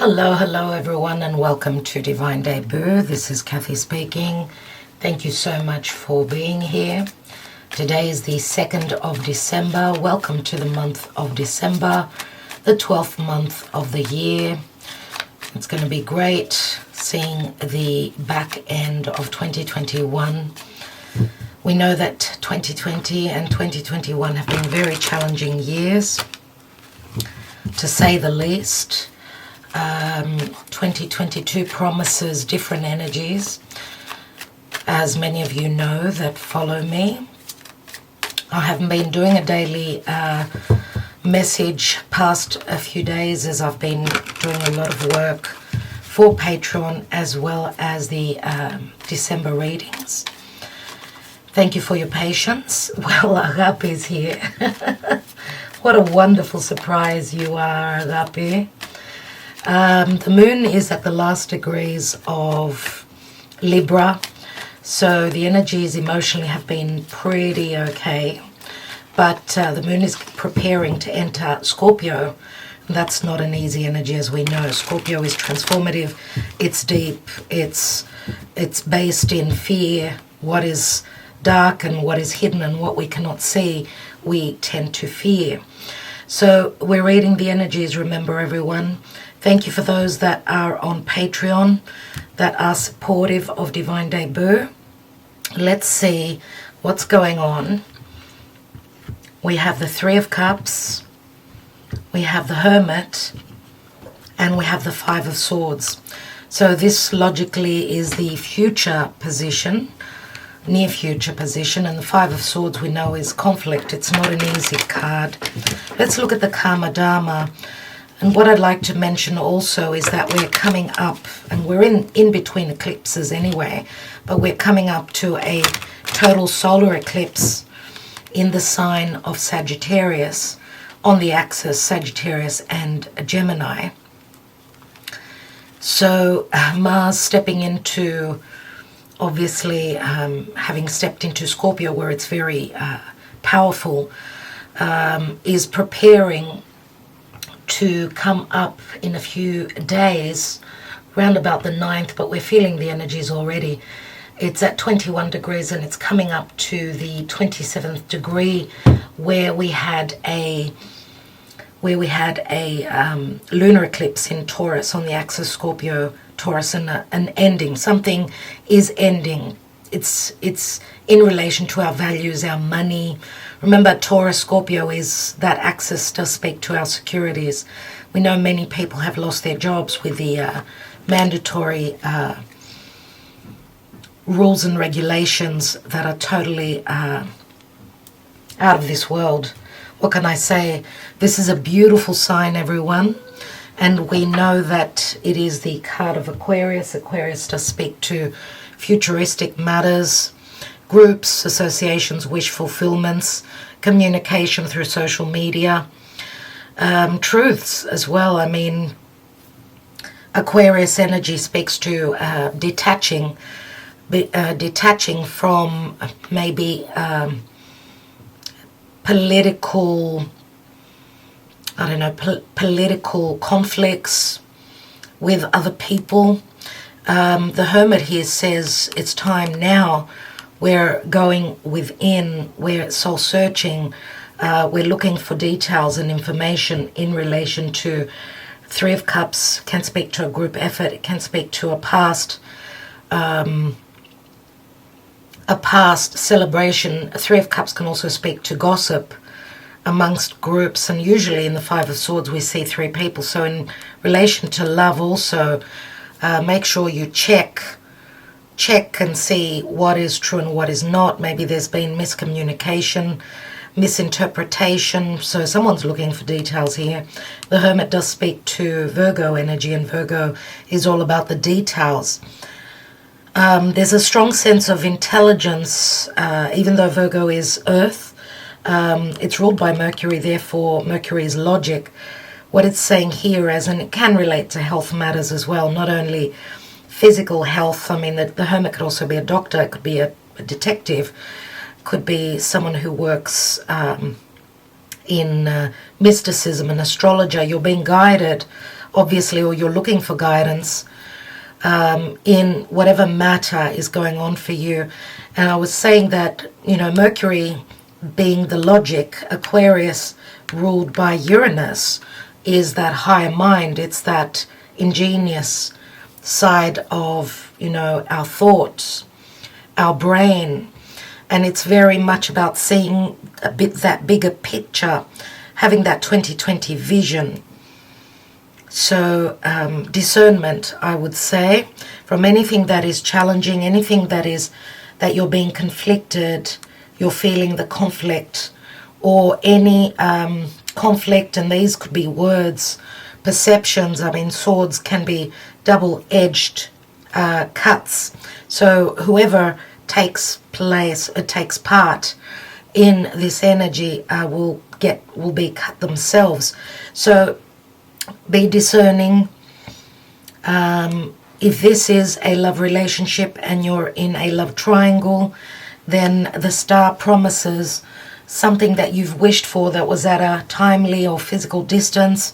Hello everyone, and welcome to Divine Debut. This is Kathy speaking. Thank you so much for being here. Today is the 2nd of December. Welcome to the month of December, the 12th month of the year. It's going to be great seeing the back end of 2021. We know that 2020 and 2021 have been very challenging years, to say the least. 2022 promises different energies, as many of you know that follow me. I haven't been doing a daily message past a few days, as I've been doing a lot of work for Patreon as well as the December readings. Thank you for your patience. Well, Agape is here. What a wonderful surprise you are, Agape. The moon is at the last degrees of Libra, so the energies emotionally have been pretty okay, but the moon is preparing to enter Scorpio. That's not an easy energy, as we know. Scorpio is transformative, it's deep, it's based in fear. What is dark and what is hidden and what we cannot see, we tend to fear. So we're reading the energies, remember everyone. Thank you for those that are on Patreon, that are supportive of Divine Debut. Let's see what's going on. We have the Three of Cups, we have the Hermit, and we have the Five of Swords. So this logically is the future position, near future position, and the Five of Swords we know is conflict. It's not an easy card. Let's look at the Karma Dharma. And what I'd like to mention also is that we're coming up, and we're in between eclipses anyway, but we're coming up to a total solar eclipse in the sign of Sagittarius, on the axis Sagittarius and Gemini. So Mars stepping into, obviously having stepped into Scorpio, where it's very powerful, is preparing to come up in a few days, round about the 9th, but we're feeling the energies already. It's at 21 degrees and it's coming up to the 27th degree, where we had a lunar eclipse in Taurus on the axis Scorpio Taurus, and an ending. Something is ending. It's in relation to our values, our money. Remember, Taurus Scorpio is, that axis does speak to our securities. We know many people have lost their jobs with the mandatory rules and regulations that are totally out of this world. What can I say? This is a beautiful sign, everyone. And we know that it is the card of Aquarius. Aquarius does speak to futuristic matters, groups, associations, wish fulfillments, communication through social media, truths as well. I mean, Aquarius energy speaks to detaching from maybe political, political conflicts with other people. The Hermit here says it's time now. We're going within, we're soul searching, we're looking for details and information in relation to Three of Cups. Can speak to a group effort, it can speak to a past celebration. Three of Cups can also speak to gossip amongst groups, and usually in the Five of Swords we see three people. So in relation to love also, make sure you check and see what is true and what is not. Maybe there's been miscommunication, misinterpretation, so someone's looking for details here. The Hermit does speak to Virgo energy, and Virgo is all about the details. There's a strong sense of intelligence, even though Virgo is earth. It's ruled by Mercury, therefore Mercury is logic. What it's saying here is, and it can relate to health matters as well, not only physical health. I mean, the Hermit could also be a doctor, it could be a detective, could be someone who works in mysticism, an astrologer. You're being guided obviously, or you're looking for guidance in whatever matter is going on for you. And I was saying that, you know, Mercury being the logic, Aquarius ruled by Uranus is that higher mind. It's that ingenious side of, you know, our thoughts, our brain. And it's very much about seeing a bit that bigger picture, having that 2020 vision. So discernment, I would say, from anything that is challenging, anything that you're being conflicted, you're feeling the conflict, or any conflict, and these could be words, perceptions. I mean, swords can be double-edged cuts. So whoever takes part in this energy will be cut themselves. So be discerning. If this is a love relationship and you're in a love triangle, then the star promises something that you've wished for that was at a timely or physical distance,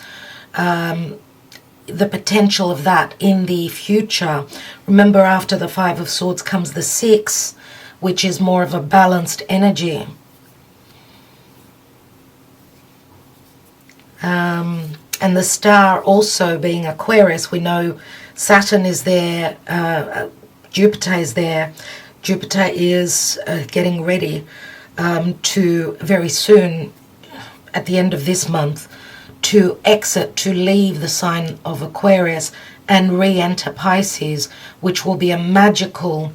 the potential of that in the future. Remember, after the Five of Swords comes the Six, which is more of a balanced energy. And the star also being Aquarius, we know Saturn is there, Jupiter is there. Jupiter is getting ready to very soon, at the end of this month, to exit, to leave the sign of Aquarius and re-enter Pisces, which will be a magical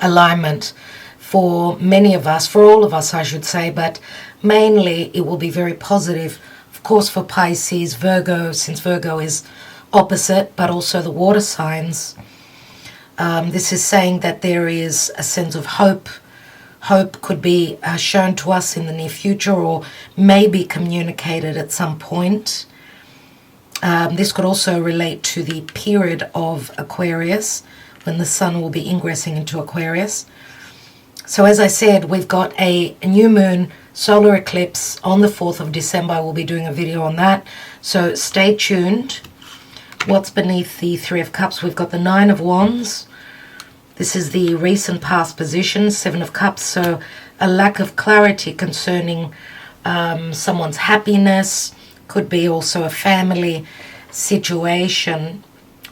alignment for many of us, for all of us I should say, but mainly it will be very positive, of course, for Pisces, Virgo, since Virgo is opposite, but also the water signs. This is saying that there is a sense of hope. Hope could be shown to us in the near future, or maybe communicated at some point. This could also relate to the period of Aquarius, when the sun will be ingressing into Aquarius. So as I said, we've got a new moon solar eclipse on the 4th of December. I will be doing a video on that, so stay tuned. What's beneath the Three of Cups? We've got the Nine of Wands. This is the recent past position, Seven of Cups. So a lack of clarity concerning someone's happiness. Could be also a family situation.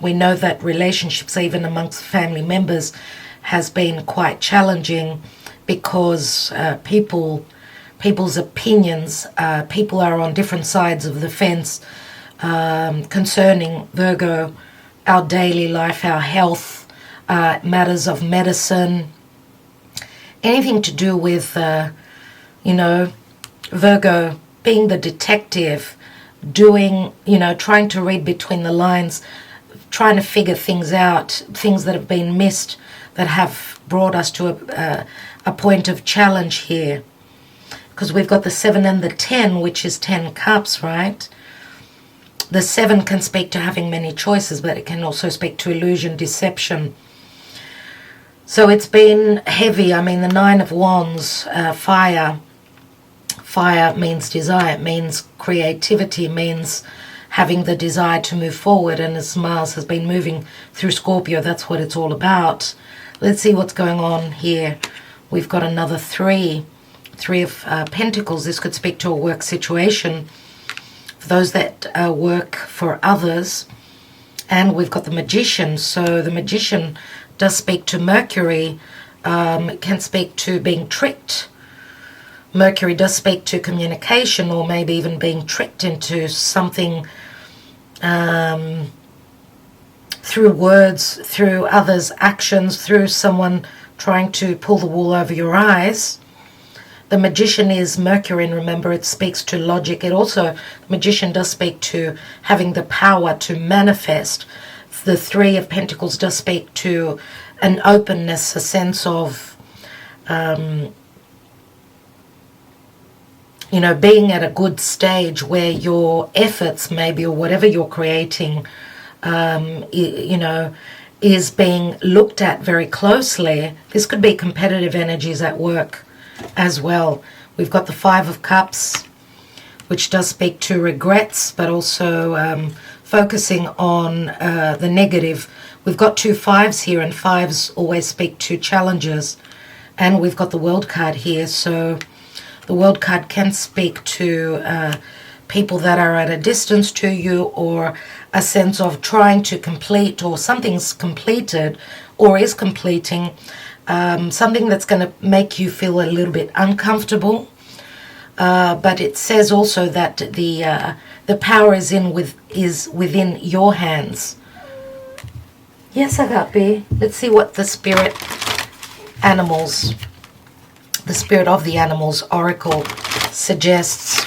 We know that relationships, even amongst family members, has been quite challenging because people's opinions, people are on different sides of the fence concerning Virgo, our daily life, our health, matters of medicine, anything to do with, you know, Virgo being the detective, doing, you know, trying to read between the lines, trying to figure things out, things that have been missed, that have brought us to a point of challenge here. Because we've got the 7 and the 10, which is 10 cups, right? The 7 can speak to having many choices, but it can also speak to illusion, deception. So it's been heavy. I mean, the 9 of Wands, fire. Fire means desire. It means creativity, means having the desire to move forward. And as Mars has been moving through Scorpio, that's what it's all about. Let's see what's going on here. We've got another 3 of Pentacles. This could speak to a work situation for those that work for others. And we've got the Magician. So the Magician does speak to Mercury. It can speak to being tricked. Mercury does speak to communication, or maybe even being tricked into something through words, through others' actions, through someone trying to pull the wool over your eyes. The Magician is Mercury, and remember, it speaks to logic. It also, the Magician does speak to having the power to manifest. The 3 of Pentacles does speak to an openness, a sense of, you know, being at a good stage where your efforts, maybe, or whatever you're creating, you know, is being looked at very closely. This could be competitive energies at work as well. We've got the 5 of Cups, which does speak to regrets, but also focusing on the negative. We've got 2 5s here, and 5s always speak to challenges. And we've got the World card here, so the World card can speak to people that are at a distance to you, or a sense of trying to complete, or something's completed or is completing, something that's going to make you feel a little bit uncomfortable. But it says also that the power is within your hands. Yes, Agape. Let's see what the spirit of the animals oracle suggests.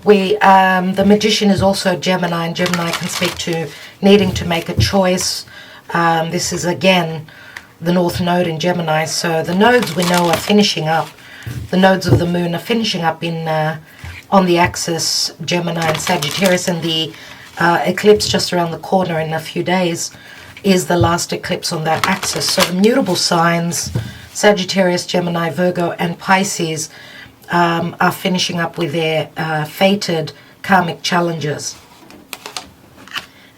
The magician is also Gemini, and Gemini can speak to needing to make a choice. This is again the North Node in Gemini, so the nodes we know are finishing up. The nodes of the moon are finishing up in on the axis Gemini and Sagittarius, and the eclipse just around the corner in a few days is the last eclipse on that axis. So the mutable signs, Sagittarius, Gemini, Virgo, and Pisces, are finishing up with their fated karmic challenges.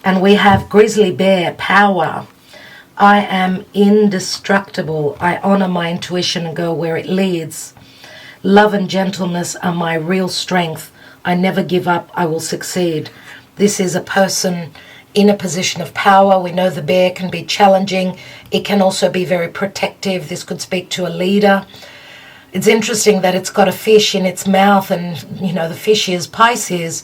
And we have Grizzly Bear, power. I am indestructible. I honor my intuition and go where it leads. Love and gentleness are my real strength. I never give up. I will succeed. This is a person in a position of power. We know the bear can be challenging. It can also be very protective. This could speak to a leader. It's interesting that it's got a fish in its mouth, and you know the fish is Pisces.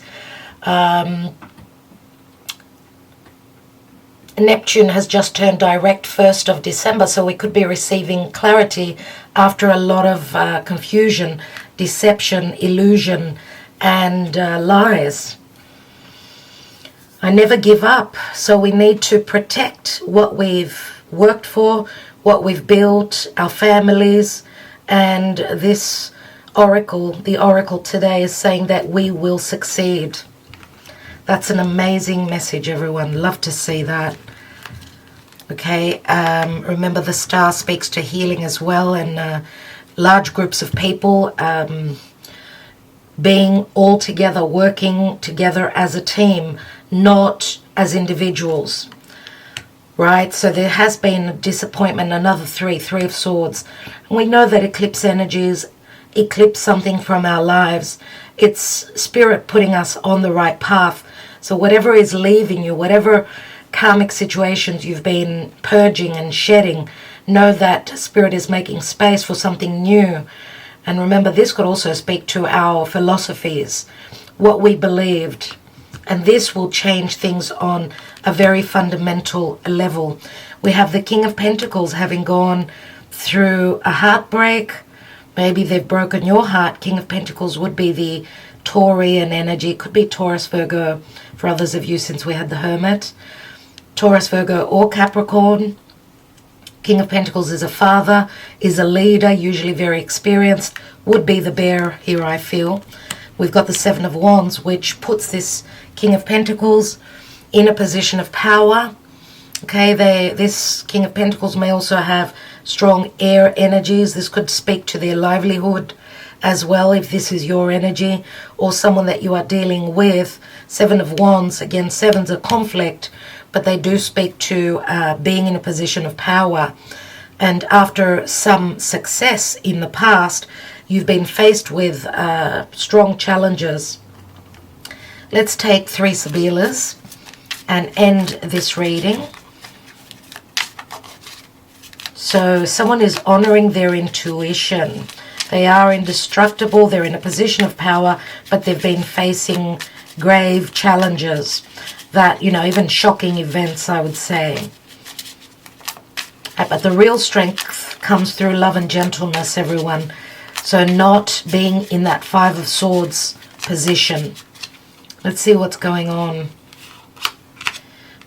Neptune has just turned direct 1st of December, so we could be receiving clarity after a lot of confusion, deception, illusion, and lies. I never give up, so we need to protect what we've worked for, what we've built, our families, and this oracle, the oracle today, is saying that we will succeed. That's an amazing message, everyone. Love to see that. Okay, remember the star speaks to healing as well, and large groups of people being all together, working together as a team, not as individuals. Right, so there has been disappointment, another three of swords. And we know that eclipse energies eclipse something from our lives. It's spirit putting us on the right path. So whatever is leaving you, whatever karmic situations you've been purging and shedding, know that spirit is making space for something new. And remember, this could also speak to our philosophies, what we believed. And this will change things on a very fundamental level. We have the King of Pentacles having gone through a heartbreak. Maybe they've broken your heart. King of Pentacles would be the Taurian energy. It could be Taurus, Virgo, for others of you, since we had the Hermit. Taurus, Virgo, or Capricorn. King of Pentacles is a father, is a leader, usually very experienced. Would be the bear here, I feel. We've got the Seven of Wands, which puts this King of Pentacles in a position of power. Okay, this King of Pentacles may also have strong air energies. This could speak to their livelihood as well, if this is your energy or someone that you are dealing with. Seven of Wands, again, sevens are conflict, but they do speak to being in a position of power. And after some success in the past, you've been faced with strong challenges. Let's take 3 Sibilas and end this reading. So someone is honoring their intuition. They are indestructible. They're in a position of power, but they've been facing grave challenges that, you know, even shocking events, I would say. But the real strength comes through love and gentleness, everyone. So not being in that 5 of Swords position. Let's see what's going on.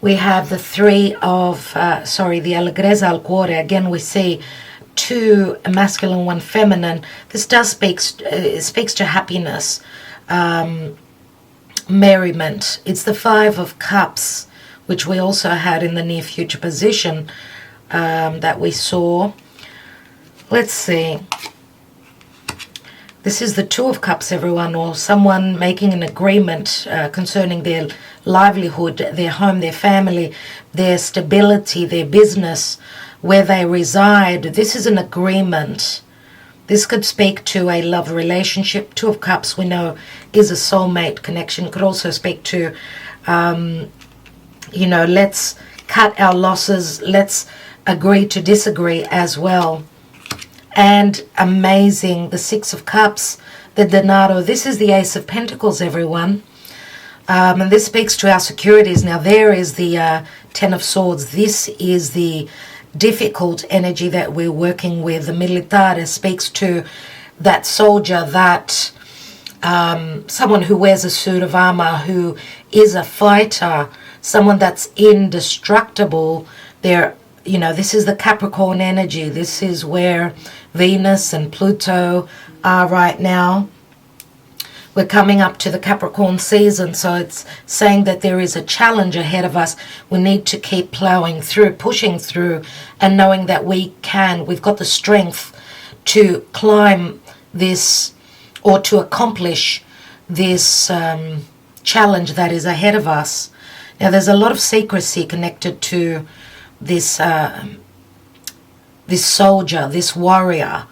We have the 3 of, the Allegrezza al Cuore. Again, we see 2 masculine, 1 feminine. This does speaks to happiness, merriment. It's the 5 of Cups, which we also had in the near future position that we saw. Let's see. This is the Two of Cups, everyone, or someone making an agreement concerning their livelihood, their home, their family, their stability, their business, where they reside. This is an agreement. This could speak to a love relationship. Two of Cups, we know, is a soulmate connection. It could also speak to, let's cut our losses. Let's agree to disagree as well. And amazing, the Six of Cups, the Denaro. This is the Ace of Pentacles, everyone. And this speaks to our securities. Now, there is the Ten of Swords. This is the difficult energy that we're working with. The Militare speaks to that soldier, that someone who wears a suit of armor, who is a fighter, someone that's indestructible. This is the Capricorn energy. This is where Venus and Pluto are right now. We're coming up to the Capricorn season, so it's saying that there is a challenge ahead of us. We need to keep plowing through, pushing through, and knowing that we've got the strength to climb this, or to accomplish this challenge that is ahead of us. Now, there's a lot of secrecy connected to this soldier, this warrior,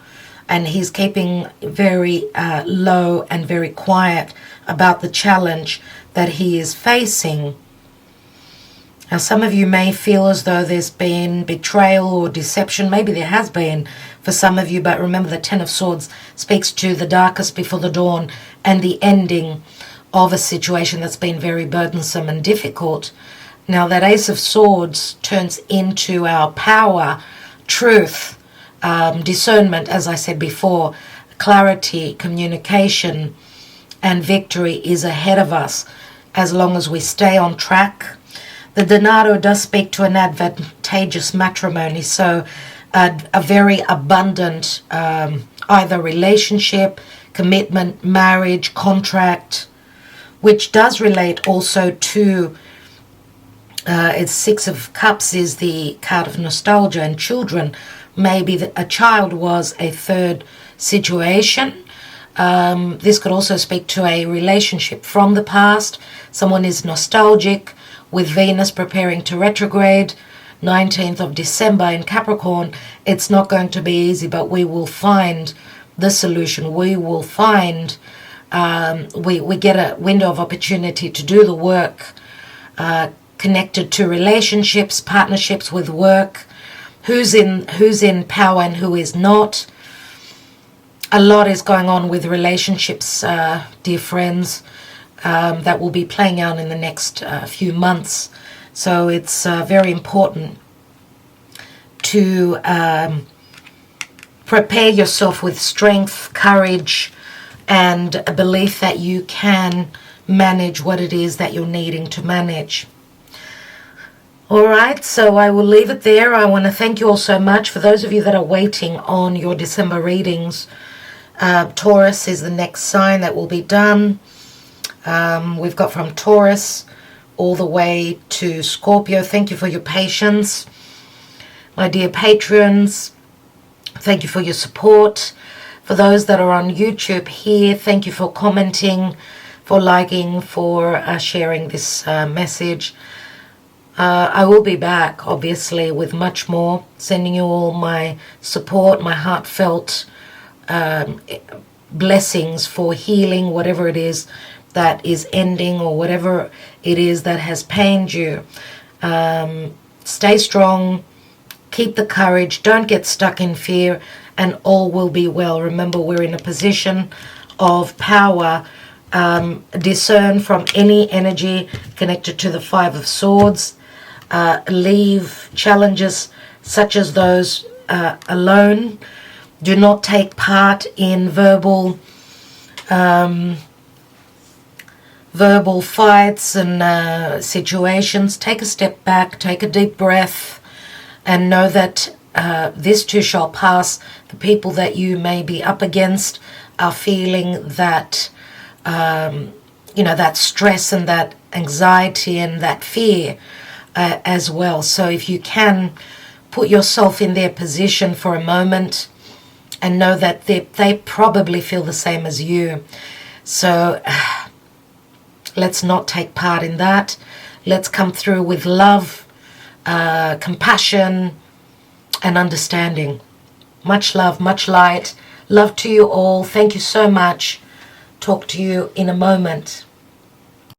and he's keeping very low and very quiet about the challenge that he is facing. Now, some of you may feel as though there's been betrayal or deception. Maybe there has been for some of you, but remember, the Ten of Swords speaks to the darkest before the dawn and the ending of a situation that's been very burdensome and difficult. Now, that Ace of Swords turns into our power, truth, discernment, as I said before, clarity, communication, and victory is ahead of us as long as we stay on track. The Denaro does speak to an advantageous matrimony, so a very abundant either relationship, commitment, marriage, contract, which does relate also to it's Six of Cups is the card of nostalgia and children. Maybe a child was a third situation. This could also speak to a relationship from the past. Someone is nostalgic with Venus preparing to retrograde. 19th of December in Capricorn. It's not going to be easy, but we will find the solution. We will find, we get a window of opportunity to do the work connected to relationships, partnerships with work, who's in power and who is not. A lot is going on with relationships, dear friends, that will be playing out in the next few months. So it's very important to prepare yourself with strength, courage, and a belief that you can manage what it is that you're needing to manage. All right, so I will leave it there. I want to thank you all so much. For those of you that are waiting on your December readings, Taurus is the next sign that will be done. We've got from Taurus all the way to Scorpio. Thank you for your patience. My dear patrons, thank you for your support. For those that are on YouTube here, thank you for commenting, for liking, for sharing this message. I will be back, obviously, with much more, sending you all my support, my heartfelt blessings for healing, whatever it is that is ending or whatever it is that has pained you. Stay strong, keep the courage, don't get stuck in fear, and all will be well. Remember, we're in a position of power. Discern from any energy connected to the Five of Swords. Leave challenges such as those alone. Do not take part in verbal fights and situations. Take a step back, take a deep breath, and know that this too shall pass. The people that you may be up against are feeling that that stress and that anxiety and that fear as well. So if you can put yourself in their position for a moment, and know that they probably feel the same as you. So let's not take part in that. Let's come through with love, compassion, and understanding. Much love, much light. Love to you all. Thank you so much. Talk to you in a moment.